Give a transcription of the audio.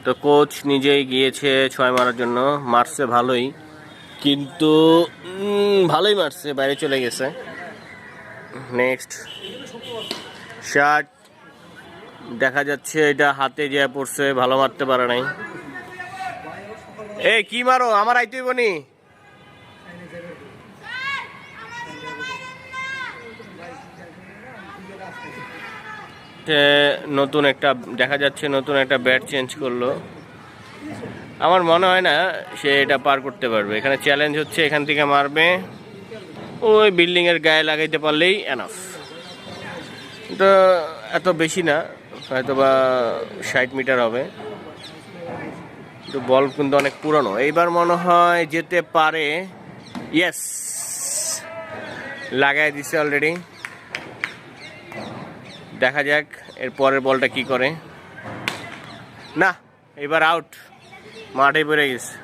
তো কোচ নিজেই গিয়েছে 6 মারার জন্য, মারছে ভালোই, কিন্তু ভালোই মারছে, বাইরে চলে গেছে। নেক্সট শট, দেখা যাচ্ছে এটা হাতে যে পড়ছে, ভালো মারতে পারে নাই। এই কি মারো, আমার আইতেই বনি। নতুন একটা দেখা যাচ্ছে, নতুন একটা ব্যাট চেঞ্জ করলো। আমার মনে হয় না সে এটা পার করতে পারবে। এখানে চ্যালেঞ্জ হচ্ছে এখান থেকে মারবে, ওই বিল্ডিং এর গায়ে লাগাইতে পারলেই এনাফ। তো এত বেশি না, হয়তো বা 60 মিটার হবে। তো বল কিন্তু অনেক পুরনো, এইবার মনে হয় যেতে পারে। ইয়েস, লাগাই দিছে অলরেডি। দেখা যাক এর পরের বলটা কি করে। না, এবার আউট, মাঠে পড়ে গেছে।